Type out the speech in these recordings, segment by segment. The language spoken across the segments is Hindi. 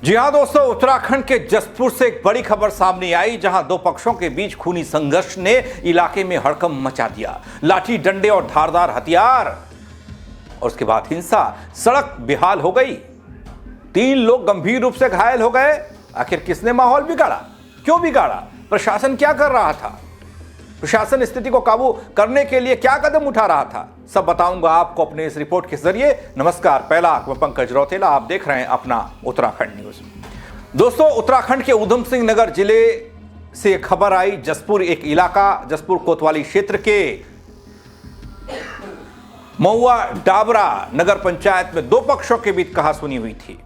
जी हां दोस्तों, उत्तराखंड के जसपुर से एक बड़ी खबर सामने आई, जहां दो पक्षों के बीच खूनी संघर्ष ने इलाके में हड़कंप मचा दिया। लाठी डंडे और धारदार हथियार और उसके बाद हिंसा, सड़क बेहाल हो गई, 3 लोग गंभीर रूप से घायल हो गए। आखिर किसने माहौल बिगाड़ा, क्यों बिगाड़ा, प्रशासन क्या कर रहा था, प्रशासन स्थिति को काबू करने के लिए क्या कदम उठा रहा था, सब बताऊंगा आपको अपने इस रिपोर्ट के जरिए। नमस्कार, पहला मैं पंकज रौतेला, आप देख रहे हैं अपना उत्तराखंड न्यूज। दोस्तों, उत्तराखंड के ऊधम सिंह नगर जिले से खबर आई। जसपुर एक इलाका, जसपुर कोतवाली क्षेत्र के महुआ डाबरा नगर पंचायत में दो पक्षों के बीच कहासुनी हुई थी,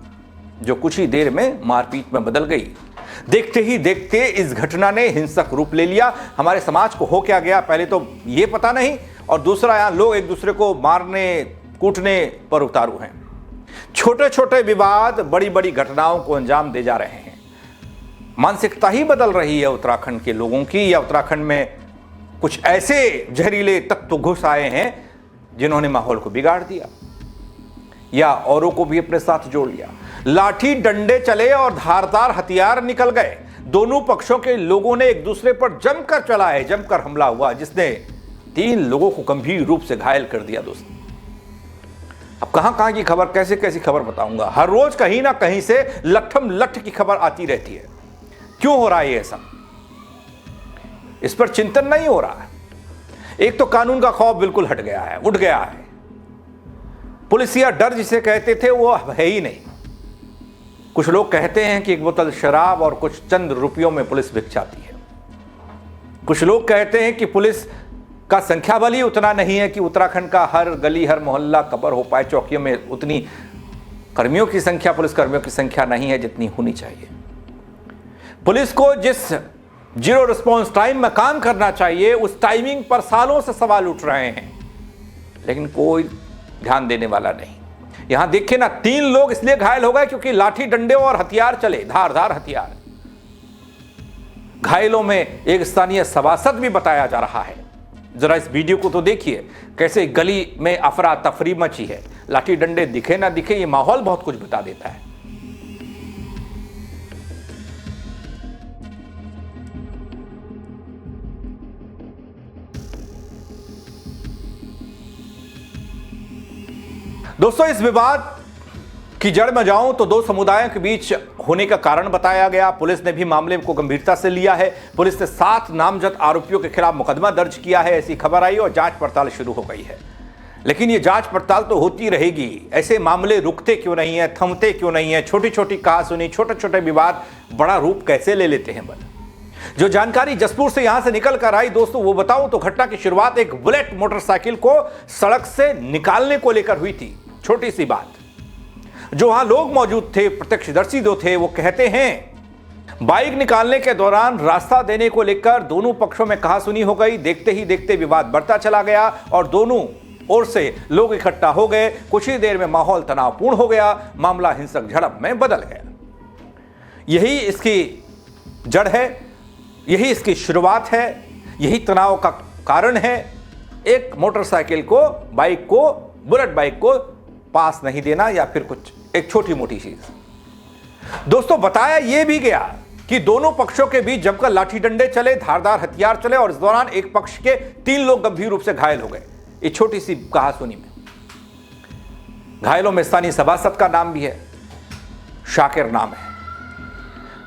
जो कुछ ही देर में मारपीट में बदल गई। देखते ही देखते इस घटना ने हिंसक रूप ले लिया। हमारे समाज को हो क्या गया, पहले तो ये पता नहीं, और दूसरा यहां लोग एक दूसरे को मारने कूटने पर उतारू हैं। छोटे छोटे विवाद बड़ी बड़ी घटनाओं को अंजाम दे जा रहे हैं। मानसिकता ही बदल रही है उत्तराखंड के लोगों की, या उत्तराखंड में कुछ ऐसे जहरीले तत्व घुस आए हैं जिन्होंने माहौल को बिगाड़ दिया या औरों को भी अपने साथ जोड़ लिया। लाठी डंडे चले और धारदार हथियार निकल गए। दोनों पक्षों के लोगों ने एक दूसरे पर जमकर चलाए, जमकर हमला हुआ, जिसने 3 लोगों को गंभीर रूप से घायल कर दिया। दोस्तों, अब कहां कहां की खबर, कैसे कैसी खबर बताऊंगा। हर रोज कहीं ना कहीं से लट्ठम लट्ठ की खबर आती रहती है। क्यों हो रहा है ऐसा, इस पर चिंतन नहीं हो रहा है। एक तो कानून का खौफ बिल्कुल हट गया है, उठ गया है। पुलिसिया डर जिसे कहते थे वो है ही नहीं। कुछ लोग कहते हैं कि एक बोतल शराब और कुछ चंद रुपयों में पुलिस बिक जाती है। कुछ लोग कहते हैं कि पुलिस का संख्या बल ही उतना नहीं है कि उत्तराखंड का हर गली हर मोहल्ला कवर हो पाए। चौकियों में उतनी कर्मियों की संख्या, पुलिस कर्मियों की संख्या नहीं है जितनी होनी चाहिए। पुलिस को जिस जीरो रिस्पॉन्स टाइम में काम करना चाहिए, उस टाइमिंग पर सालों से सवाल उठ रहे हैं, लेकिन कोई ध्यान देने वाला नहीं। यहां देखिए ना, 3 लोग इसलिए घायल हो गए क्योंकि लाठी डंडे और हथियार चले, धारदार हथियार। घायलों में एक स्थानीय सभासद भी बताया जा रहा है। जरा इस वीडियो को तो देखिए, कैसे गली में अफरा तफरी मची है। लाठी डंडे दिखे ना दिखे, ये माहौल बहुत कुछ बता देता है। दोस्तों, इस विवाद की जड़ में जाऊं तो 2 समुदायों के बीच होने का कारण बताया गया। पुलिस ने भी मामले को गंभीरता से लिया है। पुलिस ने 7 नामजद आरोपियों के खिलाफ मुकदमा दर्ज किया है, ऐसी खबर आई, और जांच पड़ताल शुरू हो गई है। लेकिन ये जांच पड़ताल तो होती रहेगी। ऐसे मामले रुकते क्यों नहीं है, थमते क्यों नहीं है। छोटी छोटी कहासुनी, छोटे छोटे विवाद बड़ा रूप कैसे ले लेते हैं। जो जानकारी जसपुर से यहां से निकल कर आई दोस्तों, वो बताऊं तो घटना की शुरुआत एक बुलेट मोटरसाइकिल को सड़क से निकालने को लेकर हुई थी। छोटी सी बात, जो वहां लोग मौजूद थे, प्रत्यक्षदर्शी जो थे, वो कहते हैं बाइक निकालने के दौरान रास्ता देने को लेकर दोनों पक्षों में कहासुनी हो गई। देखते ही देखते विवाद बढ़ता चला गया और दोनों ओर से लोग इकट्ठा हो गए। कुछ ही देर में माहौल तनावपूर्ण हो गया, मामला हिंसक झड़प में बदल गया। यही इसकी जड़ है, यही इसकी शुरुआत है, यही तनाव का कारण है। एक मोटरसाइकिल को, बाइक को, बुलेट बाइक को पास नहीं देना, या फिर कुछ एक छोटी मोटी चीज। दोस्तों, बताया यह भी गया कि दोनों पक्षों के बीच जमकर लाठी डंडे चले, धारदार हथियार चले, और इस दौरान एक पक्ष के 3 लोग गंभीर रूप से घायल हो गए। इस छोटी सी कहासुनी में घायलों में स्थानीय सभासद का नाम भी है, शाकिर नाम है।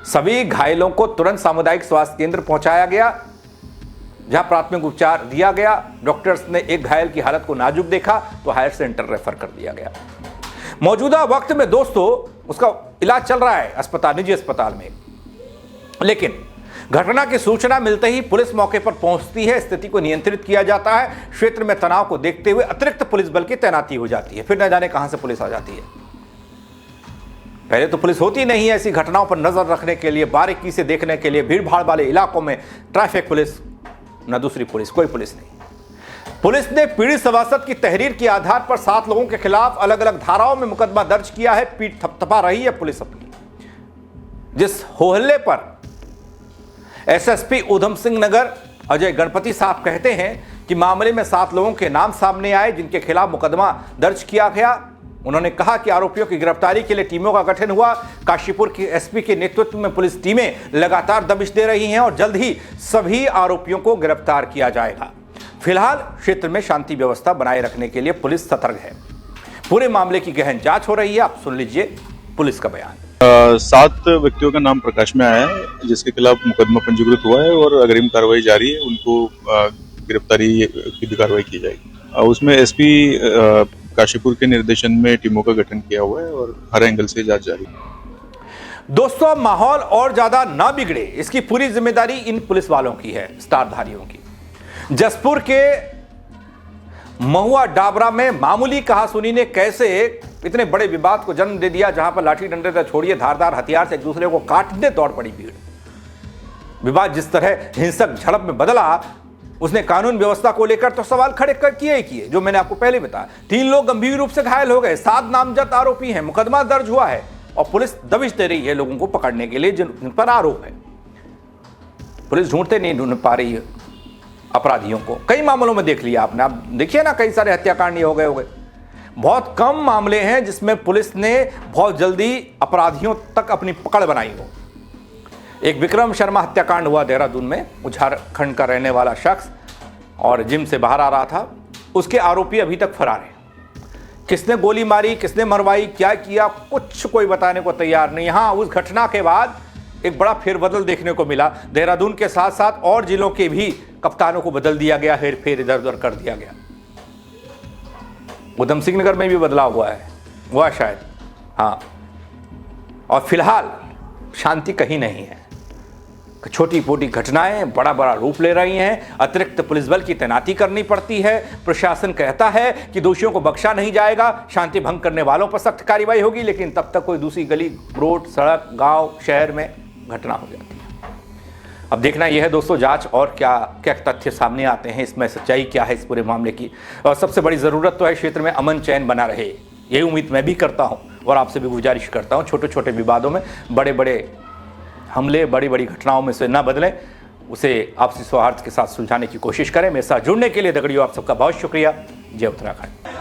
सभी घायलों को तुरंत सामुदायिक स्वास्थ्य केंद्र पहुंचाया गया, जहां प्राथमिक उपचार दिया गया। डॉक्टर्स ने एक घायल की हालत को नाजुक देखा तो हायर सेंटर रेफर कर दिया गया। मौजूदा वक्त में दोस्तों उसका इलाज चल रहा है अस्पताल, निजी अस्पताल में। लेकिन घटना की सूचना मिलते ही पुलिस मौके पर पहुंचती है, स्थिति को नियंत्रित किया जाता है। क्षेत्र में तनाव को देखते हुए अतिरिक्त पुलिस बल की तैनाती हो जाती है। फिर न जाने कहां से पुलिस आ जाती है। पहले तो पुलिस होती नहीं है ऐसी घटनाओं पर नजर रखने के लिए, बारीकी से देखने के लिए। भीड़ भाड़ वाले इलाकों में ट्रैफिक पुलिस, न दूसरी पुलिस, कोई पुलिस नहीं। पुलिस ने पीड़ित सभासद की तहरीर के आधार पर 7 लोगों के खिलाफ अलग अलग धाराओं में मुकदमा दर्ज किया है। पीठ थपथपा रही है पुलिस अपनी। जिस होहल्ले पर एसएसपी ऊधम सिंह नगर अजय गणपति साहब कहते हैं कि मामले में 7 लोगों के नाम सामने आए जिनके खिलाफ मुकदमा दर्ज किया गया, उन्होंने कहा कि आरोपियों की गिरफ्तारी के लिए टीमों का गठन हुआ। काशीपुर की एसपी के नेतृत्व में पुलिस टीमें लगातार दबिश दे रही हैं और जल्द ही सभी आरोपियों को गिरफ्तार किया जाएगा। फिलहाल क्षेत्र में शांति व्यवस्था बनाए रखने के लिए पुलिस सतर्क है। पूरे मामले की गहन जांच हो रही है। आप सुन लीजिए पुलिस का बयान। 7 व्यक्तियों का नाम प्रकाश में आया है, जिसके खिलाफ मुकदमा पंजीकृत हुआ है और अग्रिम कार्रवाई जारी है। उनको गिरफ्तारी की भी कार्रवाई की जाएगी। उसमें एसपी काशीपुर के निर्देशन में टीमों का गठन किया हुआ है और हर एंगल से जांच जारी है। दोस्तों, माहौल और ज्यादा ना बिगड़े, इसकी पूरी जिम्मेदारी इन पुलिस वालों की है, स्टारधारियों की। जसपुर के महुआ डाबरा में मामूली कहासुनी ने कैसे इतने बड़े विवाद को जन्म दे दिया, जहां पर लाठी डंडे से छोड़िए धारदार हथियार से एक दूसरे को काटने दौड़ पड़ी भीड़। विवाद जिस तरह हिंसक झड़प में बदला, उसने कानून व्यवस्था को लेकर तो सवाल खड़े कर किए, जो मैंने आपको पहले बताया। 3 लोग गंभीर रूप से घायल हो गए, 7 नामजद आरोपी हैं, मुकदमा दर्ज हुआ है और पुलिस दबिश दे रही है लोगों को पकड़ने के लिए जिन पर आरोप है। पुलिस नहीं ढूंढ पा रही है अपराधियों को। कई मामलों में देख लिया आपने, आप देखिए ना, कई सारे हत्याकांड हो गए। बहुत कम मामले हैं जिसमें पुलिस ने बहुत जल्दी अपराधियों तक अपनी पकड़ बनाई हो। एक विक्रम शर्मा हत्याकांड हुआ देहरादून में, झारखंड का रहने वाला शख्स और जिम से बाहर आ रहा था। उसके आरोपी अभी तक फरार हैं। किसने गोली मारी, किसने मरवाई, क्या किया, कुछ कोई बताने को तैयार नहीं। हाँ, उस घटना के बाद एक बड़ा फेरबदल देखने को मिला। देहरादून के साथ साथ और जिलों के भी कप्तानों को बदल दिया गया, हेर फेर इधर उधर कर दिया गया। उधम सिंह नगर में भी बदलाव हुआ शायद। हाँ, और फिलहाल शांति कहीं नहीं है। छोटी मोटी घटनाएं बड़ा बड़ा रूप ले रही हैं। अतिरिक्त पुलिस बल की तैनाती करनी पड़ती है। प्रशासन कहता है कि दोषियों को बख्शा नहीं जाएगा, शांति भंग करने वालों पर सख्त कार्रवाई होगी, लेकिन तब तक कोई दूसरी गली, रोड, सड़क, गांव, शहर में घटना हो जाती है। अब देखना यह है दोस्तों, जांच और क्या क्या तथ्य सामने आते हैं, इसमें सच्चाई क्या है इस पूरे मामले की। और सबसे बड़ी ज़रूरत तो है क्षेत्र में अमन चैन बना रहे। यही उम्मीद मैं भी करता हूं और आपसे भी गुजारिश करता हूं। छोटे छोटे विवादों में बड़े बड़े हमले, बड़ी बड़ी घटनाओं में से न बदलें, उसे आपसी सौहार्द के साथ सुलझाने की कोशिश करें। मेरे साथ जुड़ने के लिए दगड़ियों आप सबका बहुत शुक्रिया। जय उत्तराखंड।